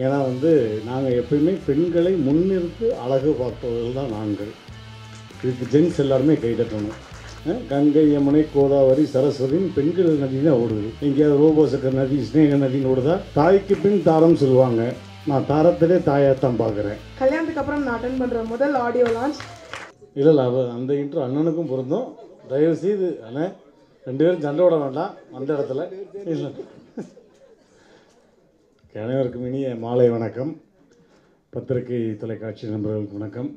ஏன்னா நாங்கள் எப்பயுமே பெண்களை முன்னிறுத்து அழகு பார்ப்பவர்கள் தான் நாங்கள். இதுக்கு ஜென்ஸ் எல்லாருமே கைதட்டணும். கங்கை, யமுனை, கோதாவரி, சரஸ்வதின்னு பெண்கள் நதி தான் ஓடுது. எங்கேயாவது ரோபோசக்கர் நதி, ஸ்னேக நதின்னு ஓடுதா? தாய்க்கு பின் தாரம் சொல்லுவாங்க. நான் தாரத்திலே தாயாத்தான் பார்க்குறேன். கல்யாணத்துக்கு அப்புறம் நான் அட்டன் பண்ணுற முதல் ஆடியோ லான்ச். இல்லை அந்த இன்ட்ரோ அண்ணனுக்கும் பொருந்தும். தயவுசெய்து அண்ணன் 2 பேரும் சண்டை விட வேண்டாம் அந்த இடத்துல. இல்லை, அனைவருக்கும் இனிய மாலை வணக்கம். பத்திரிகை தொலைக்காட்சி நண்பர்களுக்கு வணக்கம்.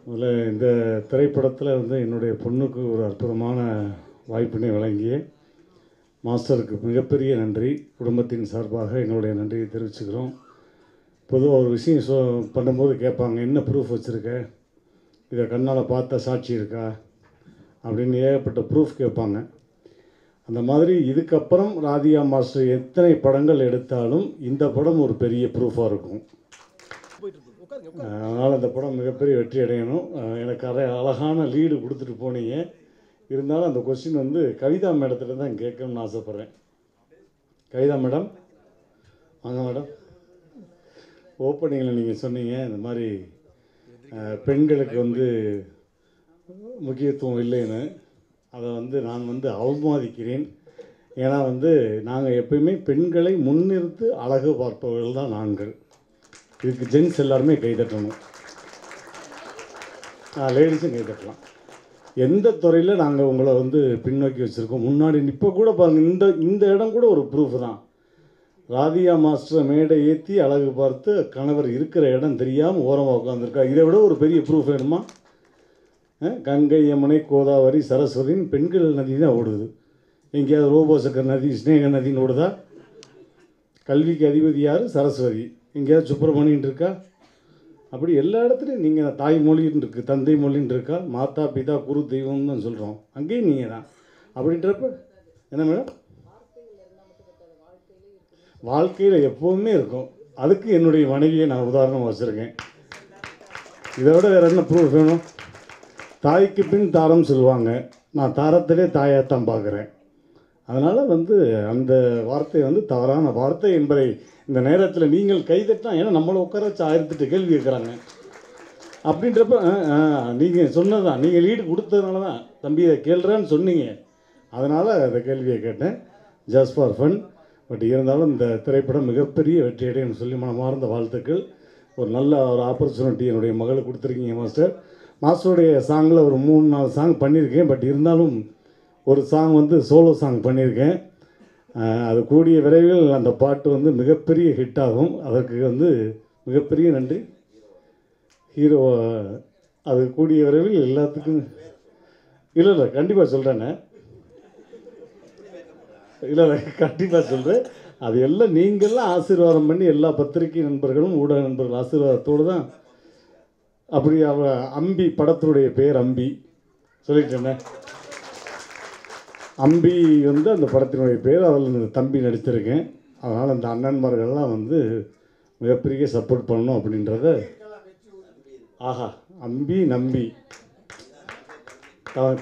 முதல்ல இந்த திரைப்படத்தில் என்னுடைய பொண்ணுக்கு ஒரு அற்புதமான வாய்ப்பினை வழங்கிய மாஸ்டருக்கு மிகப்பெரிய நன்றி. குடும்பத்தின் சார்பாக எங்களுடைய நன்றியை தெரிவிச்சுக்கிறோம். பொதுவாக ஒரு விஷயம் பண்ணும்போது கேட்பாங்க, என்ன ப்ரூஃப் வச்சுருக்க, இதை கண்ணால் பார்த்த சாட்சி இருக்கா அப்படின்னு ஏகப்பட்ட ப்ரூஃப் கேட்பாங்க. அந்த மாதிரி இதுக்கப்புறம் ராதிகா மாஸ்டர் எத்தனை படங்கள் எடுத்தாலும் இந்த படம் ஒரு பெரிய ப்ரூஃபாக இருக்கும். அதனால் இந்த படம் மிகப்பெரிய வெற்றி அடையணும். எனக்கு அழகான லீடு கொடுத்துட்டு போனீங்க. இருந்தாலும் அந்த கொஸ்டின் கவிதா மேடத்தில் தான் கேட்கணும்னு ஆசைப்பட்றேன். கவிதா மேடம் வாங்க மேடம். ஓப்பனிங்கில் நீங்கள் சொன்னீங்க இந்த மாதிரி பெண்களுக்கு முக்கியத்துவம் இல்லைன்னு. அதை நான் அவமதிக்கிறேன். ஏன்னா நாங்கள் எப்பயுமே பெண்களை முன்னிறுத்து அழகு பார்ப்பவர்கள் தான் நாங்கள். இதுக்கு ஜென்ஸ் எல்லாருமே கைதட்டணும். லேடிஸும் கைதட்டலாம். எந்த துறையில் நாங்கள் உங்களை பின்னோக்கி வச்சுருக்கோம். முன்னாடி இப்போ கூட பாருங்கள், இந்த இடம் கூட ஒரு ப்ரூஃப் தான். ராதிகா மாஸ்டரை மேடை ஏற்றி அழகு பார்த்து கணவர் இருக்கிற இடம் தெரியாமல் ஓரமாக உட்காந்துருக்கா. இதை விட ஒரு பெரிய ப்ரூஃப் வேணுமா? கங்கை, யமுனை, கோதாவரி, சரஸ்வதின்னு பெண்கள் நதி தான் ஓடுது. எங்கேயாவது ரோபோசக்கர் நதி, ஸ்னேக நதின்னு ஓடுதா? கல்விக்கு அதிபதி யார்? சரஸ்வதி. எங்கேயாவது சுப்பிரமணியன் இருக்கா? அப்படி எல்லா இடத்துலையும் நீங்கள் தாய்மொழின்னு இருக்குது, தந்தை மொழின்னு இருக்கா? மாதா பிதா குரு தெய்வம்னு தான் சொல்கிறோம். அங்கேயும் நீங்கள் தான். அப்படின்றப்ப என்ன மேடம்? வாழ்க்கையில் எப்போவுமே இருக்கும். அதுக்கு என்னுடைய மனைவியை நான் உதாரணம் வச்சுருக்கேன். இதை விட வேறு என்ன ப்ரூஃப் வேணும்? தாய்க்கு பின் தாரம் சொல்லுவாங்க. நான் தாரத்திலே தாயாத்தான் பார்க்குறேன். அதனால் அந்த வார்த்தை தவறான வார்த்தை என்பதை இந்த நேரத்தில் நீங்கள் கைதட்டால், ஏன்னா நம்மளை உட்கார வச்சு 1008 கேள்வி கேட்குறாங்க. அப்படின்றப்ப நீங்கள் சொன்னதான், நீங்கள் லீடு கொடுத்ததுனால தான் தம்பி இதை கேள்றேன்னு சொன்னீங்க. அதனால் அந்த கேள்வியை கேட்டேன், ஜஸ்ட் ஃபார் ஃபன். பட் இருந்தாலும் இந்த திரைப்படம் மிகப்பெரிய வெற்றி அடையணும்னு சொல்லி மனமார்ந்த வாழ்த்துக்கள். ஒரு நல்ல ஒரு ஆப்பர்ச்சுனிட்டி என்னுடைய மகளுக்கு கொடுத்துருக்கீங்க மாஸ்டர். மாஸ்டருடைய சாங்கில் ஒரு 3-4 சாங் பண்ணியிருக்கேன். பட் இருந்தாலும் ஒரு சாங் சோலோ சாங் பண்ணியிருக்கேன். அது கூடிய விரைவில் அந்த பாட்டு மிகப்பெரிய ஹிட் ஆகும். அதற்கு மிகப்பெரிய நன்றி. ஹீரோ அது கூடிய விரைவில் எல்லாத்துக்கும் இல்லை கண்டிப்பாக சொல்கிறேண்ணே. இல்லை கண்டிப்பாக சொல்கிறேன். அது எல்லாம் நீங்கள்லாம் ஆசீர்வாதம் பண்ணி, எல்லா பத்திரிகை நண்பர்களும் ஊடக நண்பர்கள் ஆசீர்வாதத்தோடு தான். அப்படி அம்பி படத்தினுடைய பேர் அம்பி சொல்லிட்டேண்ணே. அம்பி அந்த படத்தினுடைய பேர். அதில் தம்பி நடித்திருக்கேன். அதனால் அந்த அண்ணன்மார்கள்லாம் மிகப்பெரிய சப்போர்ட் பண்ணணும் அப்படின்றத. ஆஹா, அம்பி நம்பி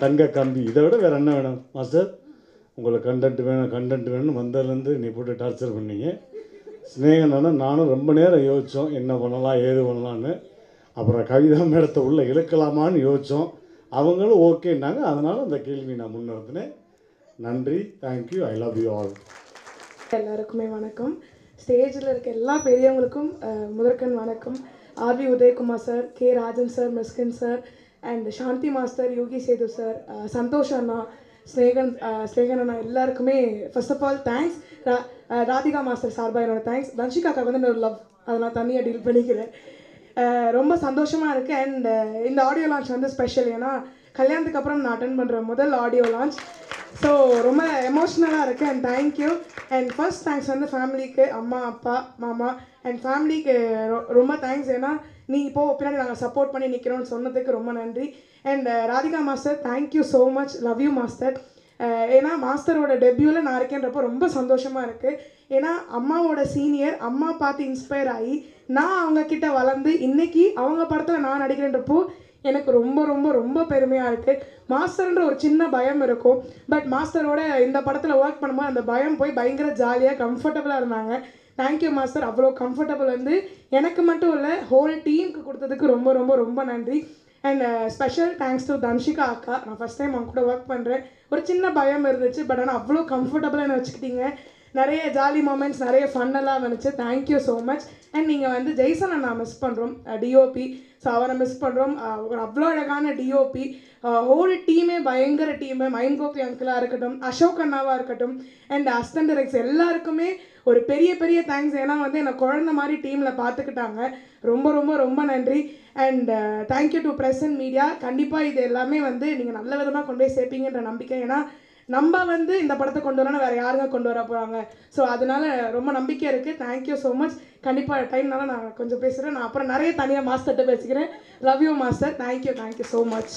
தங்க கம்பி, இதை விட வேறு என்ன வேணும் மாஸ்டர்? உங்களுக்கு கண்டென்ட் வேணும் வந்ததுலேருந்து நீ போட்டு டார்ச்சர் பண்ணீங்க. ஸ்னேகனா நானும் ரொம்ப நேரம் யோசித்தோம், என்ன பண்ணலாம் ஏது பண்ணலான்னு. அப்புறம் கவிதா மேடத்தை உள்ளே இழுக்கலாமான்னு யோசித்தோம். அவங்களும் ஓகேன்னாங்க. அதனால் அந்த கேள்வி நான் முன்னிறுத்தினேன். நன்றி, thank you, I love you all. எல்லாருக்குமே வணக்கம். ஸ்டேஜில் இருக்க எல்லா பெரியவங்களுக்கும் முதற்கண் வணக்கம். RV Udhayakumar sir, K Rajan sir, Mysskin sir, and Shanthi master, Yogi Sethu sir, Santhosh அண்ணா, ஸ்னேகன் அண்ணா, எல்லாருக்குமே first of all thanks. Radhika master சார்பாக என்னோட தேங்க்ஸ். தன்ஷிகாக்காக என்னோட லவ், அதை நான் தனியாக டீல் பண்ணிக்கிறேன். ரொம்ப சந்தோஷமாக இருக்குது. அண்ட் இந்த ஆடியோ லான்ச் ஸ்பெஷல். ஏன்னா கல்யாணத்துக்கு அப்புறம் நான் அட்டன் பண்ணுற முதல் ஆடியோ லான்ச். ஸோ ரொம்ப எமோஷ்னலாக இருக்குது. And thank you. And first thanks ஃபேமிலிக்கு, அம்மா, அப்பா, மாமா அண்ட் ஃபேமிலிக்கு ரொம்ப தேங்க்ஸ். ஏன்னா நீ இப்போது பின்னாடி நாங்கள் சப்போர்ட் பண்ணி நிற்கிறோன்னு சொன்னதுக்கு ரொம்ப நன்றி. And Radhika master, thank you so much. Love you master. ஏன்னா மாஸ்டரோட டெபியூவில் நான் இருக்கேன்றப்போ ரொம்ப சந்தோஷமாக இருக்குது. ஏன்னா அம்மாவோட சீனியர், அம்மா பார்த்து இன்ஸ்பயர் ஆகி நான் அவங்கக்கிட்ட வளர்ந்து இன்றைக்கி அவங்க படத்தில் நான் நடிக்கிறேன்றப்போ எனக்கு ரொம்ப ரொம்ப ரொம்ப பெருமையாக இருக்குது. மாஸ்டர்ன்ற ஒரு சின்ன பயம் இருக்கும். பட் மாஸ்டரோட இந்த படத்தில் ஒர்க் பண்ணும்போது அந்த பயம் போய் பயங்கர ஜாலியாக கம்ஃபர்டபுளாக இருந்தாங்க. Thank you master. அவ்வளோ கம்ஃபர்டபுள் வந்து எனக்கு மட்டும் இல்லை ஹோல் டீமுக்கு கொடுத்ததுக்கு ரொம்ப ரொம்ப ரொம்ப நன்றி. And special thanks to Dhanshika அக்கா. நான் ஃபஸ்ட் டைம் அவங்க கூட ஒர்க் பண்ணுறேன். ஒரு சின்ன பயம் இருந்துச்சு, பட் ஆனால் அவ்வளோ கம்ஃபர்டபுளாக என்ன வச்சுக்கிட்டீங்க. நிறைய ஜாலி மூமெண்ட்ஸ், நிறைய ஃபன்னெல்லாம் வந்துச்சு. Thank you so much. அண்ட் நீங்கள் வந்து ஜெய்சனை நான் மிஸ் பண்ணுறோம், டிஓபி. ஸோ அவரை மிஸ் பண்ணுறோம். ஒரு அவ்வளோ அழகான டிஓபி. ஹோல் டீமே பயங்கர டீமு. மைண்ட் கோபி அங்கிளாக இருக்கட்டும், அசோக் அண்ணாவாக இருக்கட்டும், அண்ட் அஸ்டன்ட் டைரக்டர்ஸ் எல்லாருக்குமே ஒரு பெரிய பெரிய தேங்க்ஸ். ஏன்னா வந்து என்னை குழந்த மாதிரி டீமில் பார்த்துக்கிட்டாங்க. ரொம்ப ரொம்ப ரொம்ப நன்றி. And thank you to press and media. கண்டிப்பாக இது எல்லாமே வந்து நீங்கள் நல்ல விதமாக கொண்டு போய் சேர்ப்பீங்கன்ற நம்பிக்கை. ஏன்னா நம்ம வந்து இந்த படத்தை கொண்டு வரணும், வேறு யாருங்க கொண்டு வர போகிறாங்க. ஸோ அதனால ரொம்ப நம்பிக்கை இருக்குது. Thank you so much. கண்டிப்பாக டைம்னால நான் கொஞ்சம் பேசுகிறேன். நான் அப்புறம் நிறைய தனியாக மாஸ்டர்கிட்ட பேசிக்கிறேன். Love you master. Thank you so much.